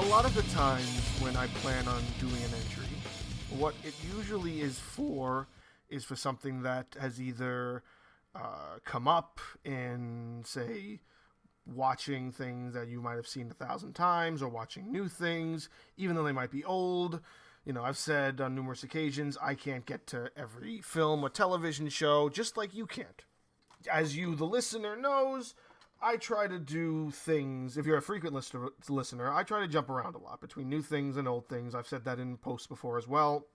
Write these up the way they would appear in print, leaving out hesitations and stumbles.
lot of the times when I plan on doing an entry, what it usually is for something that has either come up in, say, watching things that you might have seen 1,000 times or watching new things, even though they might be old. You know, I've said on numerous occasions, I can't get to every film or television show, just like you can't. As you, the listener, knows, I try to do things, if you're a frequent listener, I try to jump around a lot between new things and old things. I've said that in posts before as well.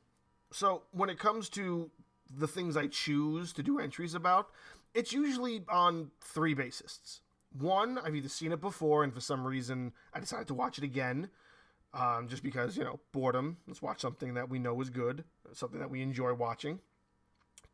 So when it comes to the things I choose to do entries about, it's usually on three bases. One, I've either seen it before and for some reason I decided to watch it again. Just because, boredom. Let's watch something that we know is good, something that we enjoy watching.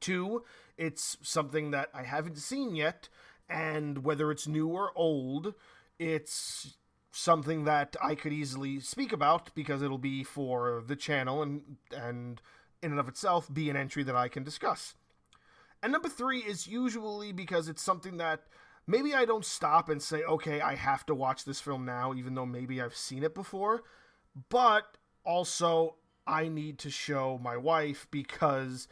Two, it's something that I haven't seen yet, and whether it's new or old, it's something that I could easily speak about because it'll be for the channel and in and of itself be an entry that I can discuss. And number three is usually because it's something that maybe I don't stop and say, okay, I have to watch this film now, even though maybe I've seen it before. But also, I need to show my wife because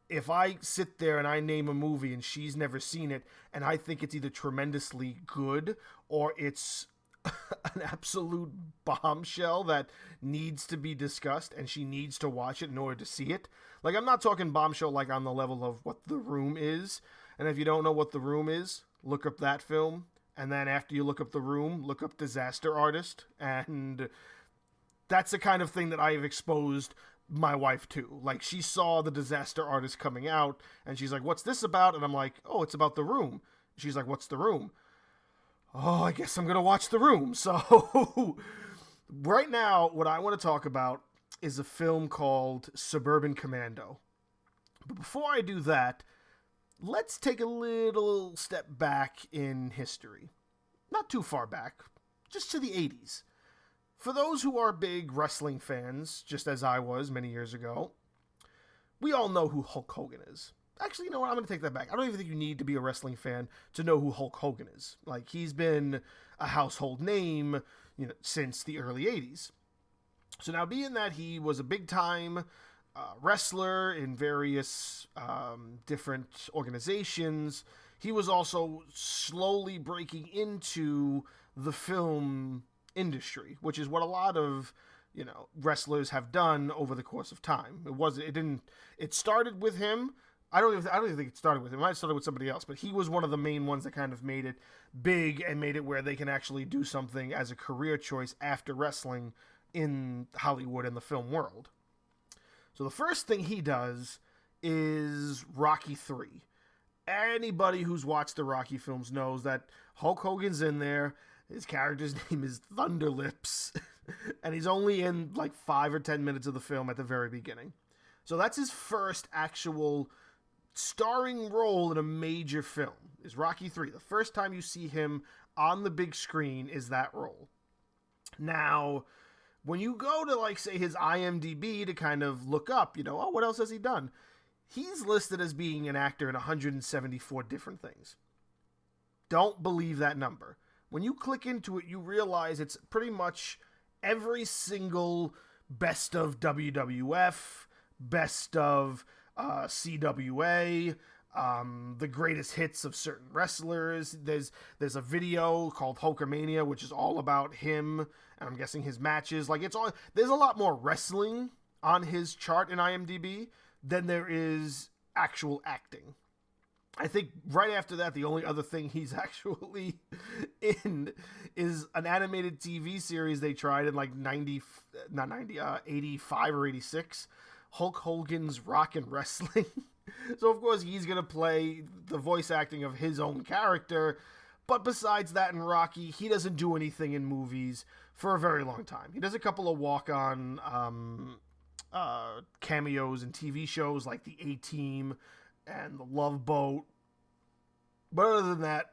if I sit there and I name a movie and she's never seen it and I think it's either tremendously good or it's an absolute bombshell that needs to be discussed and she needs to watch it in order to see it. Like, I'm not talking bombshell like on the level of what The Room is. And if you don't know what The Room is, look up that film. And then after you look up The Room, look up Disaster Artist. And that's the kind of thing that I have exposed my wife to. Like, she saw the Disaster Artist coming out, and she's like, what's this about? And I'm like, oh, it's about The Room. She's like, what's The Room? Oh, I guess I'm going to watch The Room. So, right now, what I want to talk about is a film called Surbuban Commando. But before I do that, let's take a little step back in history. Not too far back, just to the 80s. For those who are big wrestling fans, just as I was many years ago, we all know who Hulk Hogan is. Actually, you know what? I'm going to take that back. I don't even think you need to be a wrestling fan to know who Hulk Hogan is. Like, he's been a household name, since the early 80s. So now, being that he was a big-time wrestler in various different organizations, he was also slowly breaking into the film industry, which is what a lot of wrestlers have done over the course of time. It started with him. I don't even think it started with him. It might have started with somebody else, but he was one of the main ones that kind of made it big and made it where they can actually do something as a career choice after wrestling in Hollywood and the film world. So the first thing he does is Rocky 3. Anybody who's watched the Rocky films knows that Hulk Hogan's in there. His character's name is Thunderlips, and he's only in like 5 or 10 minutes of the film at the very beginning. So that's his first actual starring role in a major film, is Rocky 3. The first time you see him on the big screen is that role. Now, when you go to, like, say, his IMDb to kind of look up, what else has he done? He's listed as being an actor in 174 different things. Don't believe that number. When you click into it, you realize it's pretty much every single best of WWF, best of CWA, the greatest hits of certain wrestlers. There's a video called Hulkamania, which is all about him, and I'm guessing his matches. Like, there's a lot more wrestling on his chart in IMDb than there is actual acting. I think right after that, the only other thing he's actually in is an animated TV series they tried in like 85 or 86, Hulk Hogan's Rock and Wrestling. So of course he's going to play the voice acting of his own character. But besides that, in Rocky, he doesn't do anything in movies for a very long time. He does a couple of walk-on cameos in TV shows like The A-Team and The Love Boat. But other than that,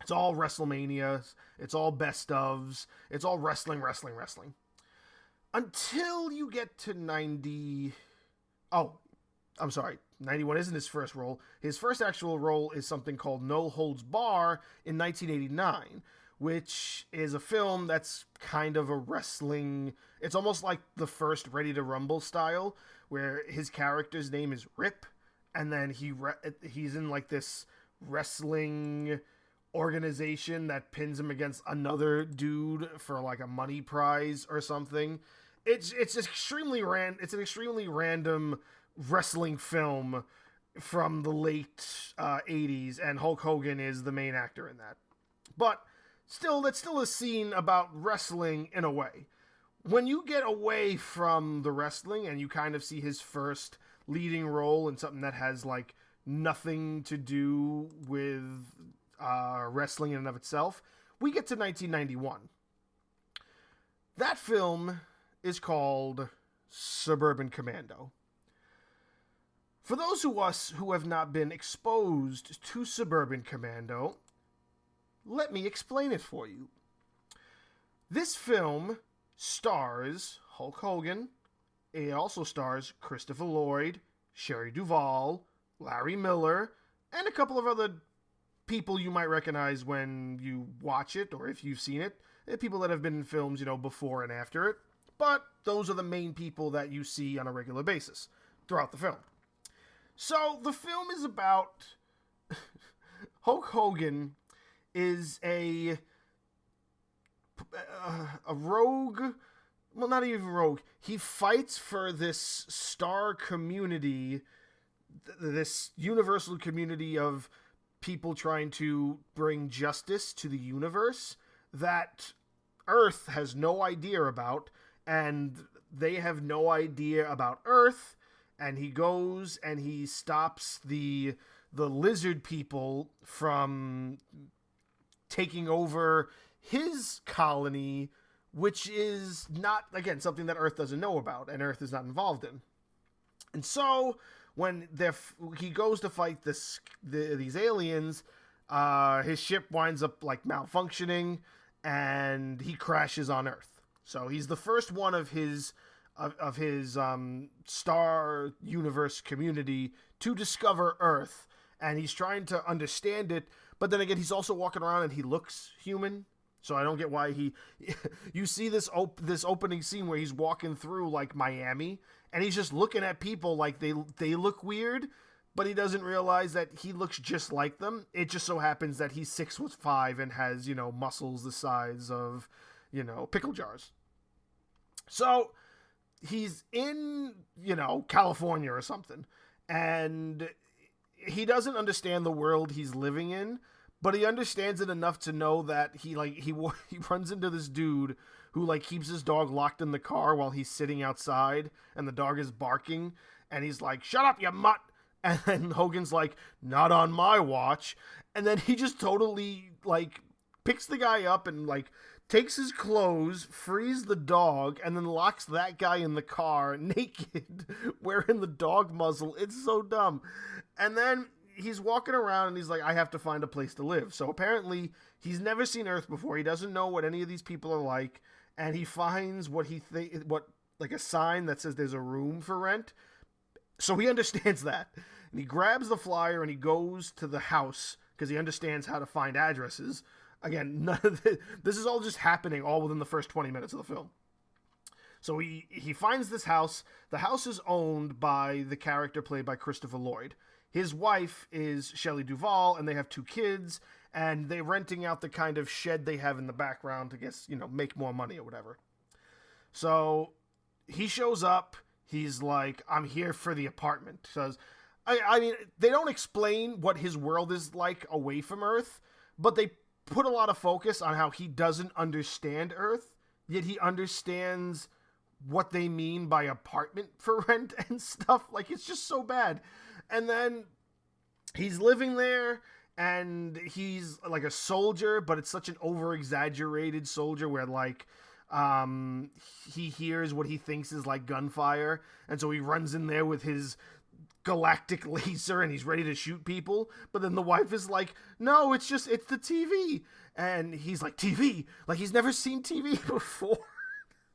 it's all WrestleMania, it's all best ofs, it's all wrestling. Until you get to 90... Oh, I'm sorry, 91 isn't his first role. His first actual role is something called No Holds Bar in 1989, which is a film that's kind of a wrestling. It's almost like the first Ready to Rumble style, where his character's name is Rip, and then he's in like this wrestling organization that pins him against another dude for like a money prize or something. It's It's an extremely random wrestling film from the late 80s, and Hulk Hogan is the main actor in that. But still, that's still a scene about wrestling in a way. When you get away from the wrestling and you kind of see his first leading role in something that has like nothing to do with wrestling in and of itself, we get to 1991. That film is called Surbuban Commando. For those of us who have not been exposed to Surbuban Commando, let me explain it for you. This film stars Hulk Hogan. It also stars Christopher Lloyd, Shelley Duvall, Larry Miller, and a couple of other people you might recognize when you watch it, or if you've seen it. People that have been in films, before and after it. But those are the main people that you see on a regular basis throughout the film. So the film is about Hulk Hogan is a rogue. Well, not even rogue. He fights for this star community, this universal community of people trying to bring justice to the universe that Earth has no idea about, and they have no idea about Earth. And he goes and he stops the lizard people from taking over his colony, which is not, again, something that Earth doesn't know about and Earth is not involved in. And so when he goes to fight these aliens, his ship winds up like malfunctioning and he crashes on Earth. So he's the first one of his star universe community to discover Earth, and he's trying to understand it. But then again, he's also walking around and he looks human. So I don't get why you see this opening scene where he's walking through like Miami and he's just looking at people like they look weird, but he doesn't realize that he looks just like them. It just so happens that he's 6'5" and has, muscles the size of, pickle jars. So he's in, California or something, and he doesn't understand the world he's living in, but he understands it enough to know that he runs into this dude who like keeps his dog locked in the car while he's sitting outside, and the dog is barking, and he's like, "Shut up, you mutt!" And then Hogan's like, "Not on my watch." And then he just totally like picks the guy up and like takes his clothes, frees the dog, and then locks that guy in the car naked, wearing the dog muzzle. It's so dumb. And then he's walking around and he's like, "I have to find a place to live." So apparently he's never seen Earth before. He doesn't know what any of these people are like. And he finds what a sign that says there's a room for rent. So he understands that. And he grabs the flyer and he goes to the house because he understands how to find addresses. Again, none of this is all just happening all within the first 20 minutes of the film. So he finds this house. The house is owned by the character played by Christopher Lloyd. His wife is Shelley Duvall, and they have 2 kids, and they're renting out the kind of shed they have in the background to, guess, make more money or whatever. So he shows up. He's like, "I'm here for the apartment." So I mean, they don't explain what his world is like away from Earth, but they put a lot of focus on how he doesn't understand Earth, yet he understands what they mean by apartment for rent and stuff. Like, it's just so bad. And then he's living there, and he's like a soldier, but it's such an over-exaggerated soldier where like he hears what he thinks is like gunfire, and so he runs in there with his galactic laser and he's ready to shoot people. But then the wife is like, "No, it's the TV." And he's like, "TV?" Like he's never seen TV before.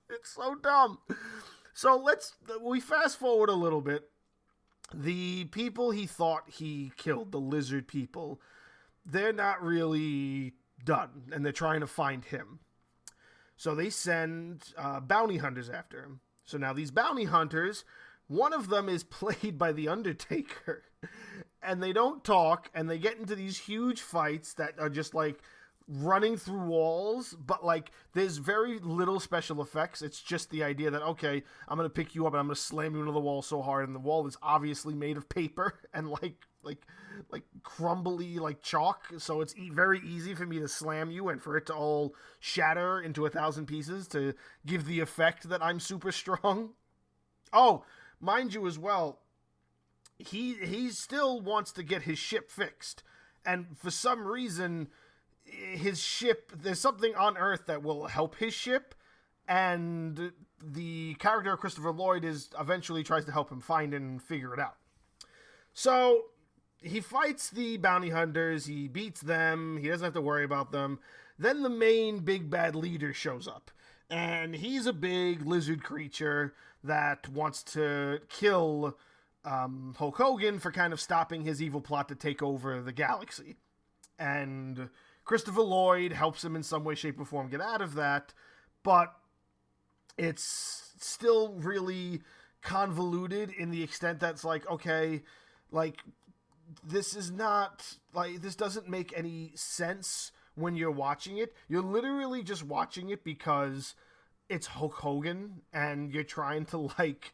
It's so dumb. So we fast forward a little bit. The people he thought he killed, the lizard people, they're not really done, and they're trying to find him. So they send bounty hunters after him. So now these bounty hunters, one of them is played by The Undertaker. And they don't talk, and they get into these huge fights that are just like running through walls, but like there's very little special effects. It's just the idea that, okay, I'm going to pick you up and I'm going to slam you into the wall so hard, and the wall is obviously made of paper and like crumbly like chalk, so it's very easy for me to slam you and for it to all shatter into 1,000 pieces to give the effect that I'm super strong. Oh, mind you as well, he still wants to get his ship fixed, and for some reason his ship, there's something on Earth that will help his ship, and the character of Christopher Lloyd is eventually tries to help him find it and figure it out. So he fights the bounty hunters, he beats them, he doesn't have to worry about them. Then the main big bad leader shows up, and he's a big lizard creature that wants to kill Hulk Hogan for kind of stopping his evil plot to take over the galaxy. And Christopher Lloyd helps him in some way, shape, or form get out of that, but it's still really convoluted in the extent that's like, okay, like, this is not, like, this doesn't make any sense when you're watching it. You're literally just watching it because it's Hulk Hogan, and you're trying to, like,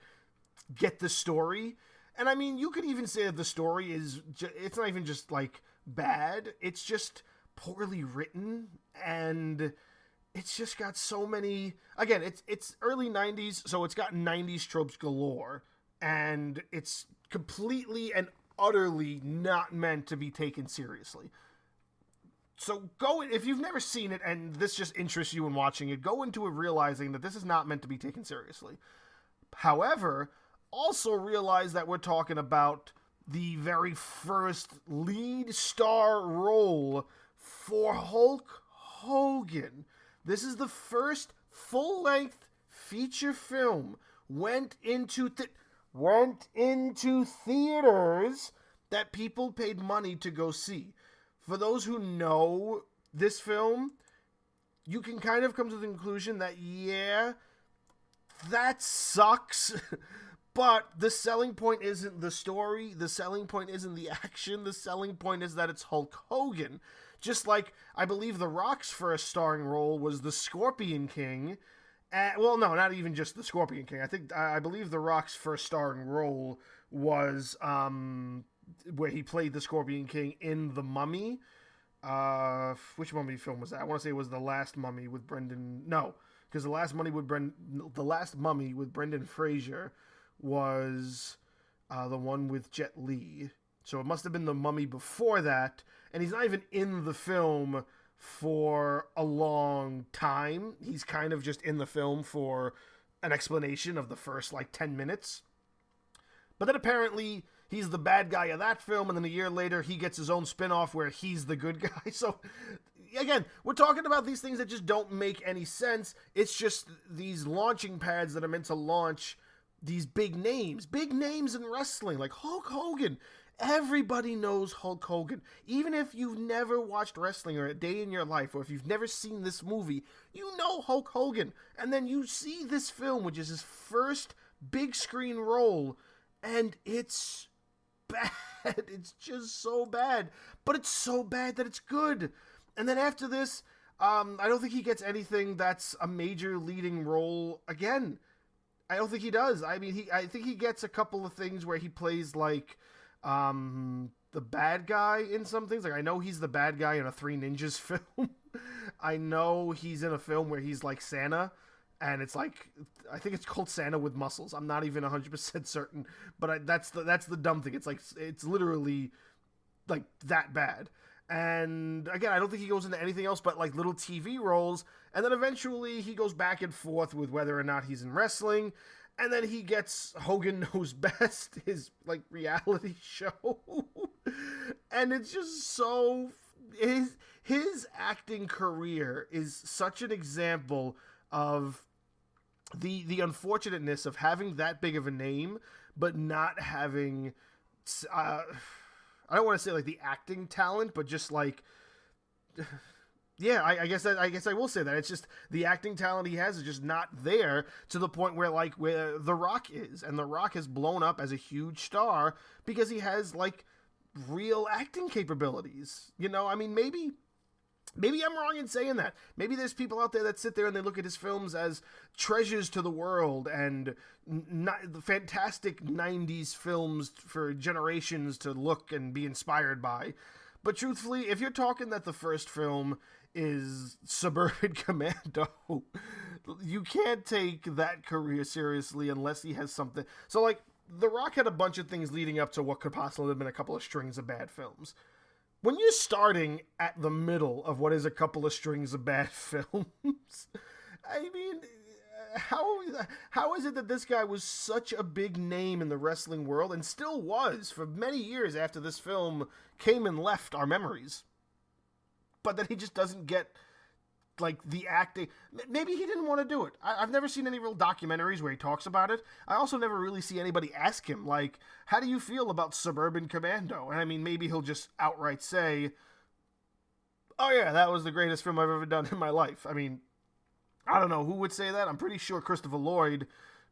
get the story. And, I mean, you could even say that the story is, it's not even just, like, bad. It's just poorly written, and it's just got so many, again, it's early 90s, so it's got 90s tropes galore, and it's completely and utterly not meant to be taken seriously. So go, if you've never seen it and this just interests you in watching it, go into it realizing that this is not meant to be taken seriously. However, also realize that we're talking about the very first lead star role for Hulk Hogan. This is the first full-length feature film went into theaters that people paid money to go see. For those who know this film, you can kind of come to the conclusion that, yeah, that sucks. But the selling point isn't the story. The selling point isn't the action. The selling point is that it's Hulk Hogan. Just like, I believe The Rock's first starring role was the Scorpion King. Well, no, not even just the Scorpion King. I believe The Rock's first starring role was where he played the Scorpion King in The Mummy. Which Mummy film was that? I want to say it was The Last Mummy with Brendan. No, because The Last Mummy with Brendan Fraser was the one with Jet Li. So it must have been The Mummy before that, and he's not even in the film for a long time. He's kind of just in the film for an explanation of the first, 10 minutes. But then apparently he's the bad guy of that film, and then a year later he gets his own spin-off where he's the good guy. So, again, we're talking about these things that just don't make any sense. It's just these launching pads that are meant to launch these big names in wrestling, like Hulk Hogan. Everybody knows Hulk Hogan. Even if you've never watched wrestling or a day in your life, or if you've never seen this movie, you know Hulk Hogan. And then you see this film, which is his first big screen role, and it's bad. It's just so bad. But it's so bad that it's good. And then after this, I don't think he gets anything that's a major leading role again. I don't think he does. I mean, I think he gets a couple of things where he plays the bad guy in some things. Like, I know he's the bad guy in a Three Ninjas film. I know he's in a film where he's like Santa, and it's like, I think it's called Santa with Muscles. I'm not even 100% certain, but that's the dumb thing. It's like, it's literally like that bad. And again, I don't think he goes into anything else but like little TV roles. And then eventually he goes back and forth with whether or not he's in wrestling. And then he gets Hogan Knows Best, his like reality show. And it's just so, his acting career is such an example of the unfortunateness of having that big of a name, but not having, I don't want to say like the acting talent, but just like Yeah, I guess I will say that it's just the acting talent he has is just not there to the point where like where The Rock is, and The Rock has blown up as a huge star because he has like real acting capabilities. You know, I mean, maybe I'm wrong in saying that. Maybe there's people out there that sit there and they look at his films as treasures to the world and fantastic 90s films for generations to look and be inspired by. But truthfully, if you're talking that the first film is Suburban Commando, you can't take that career seriously unless he has something. So, like, The Rock had a bunch of things leading up to what could possibly have been a couple of strings of bad films. When you're starting at the middle of what is a couple of strings of bad films, I mean, how how is it that this guy was such a big name in the wrestling world and still was for many years after this film came and left our memories, but that he just doesn't get like the acting? Maybe he didn't want to do it. I've never seen any real documentaries where he talks about it. I also never really see anybody ask him like, how do you feel about Suburban Commando? And I mean, maybe he'll just outright say, oh yeah, that was the greatest film I've ever done in my life. I mean, I don't know who would say that. I'm pretty sure Christopher Lloyd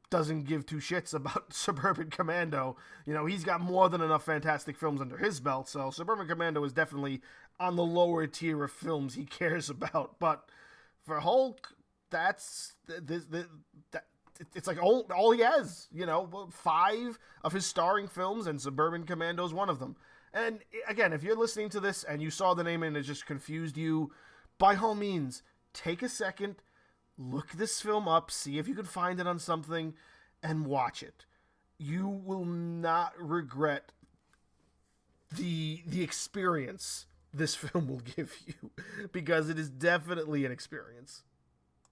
doesn't give two shits about Suburban Commando. You know, he's got more than enough fantastic films under his belt, so Suburban Commando is definitely on the lower tier of films he cares about. But for Hulk, that's it's like all he has. You know, 5 of his starring films, and Suburban Commando is one of them. And again, if you're listening to this and you saw the name and it just confused you, by all means, take a second, look this film up, see if you can find it on something, and watch it. You will not regret the experience this film will give you, because it is definitely an experience.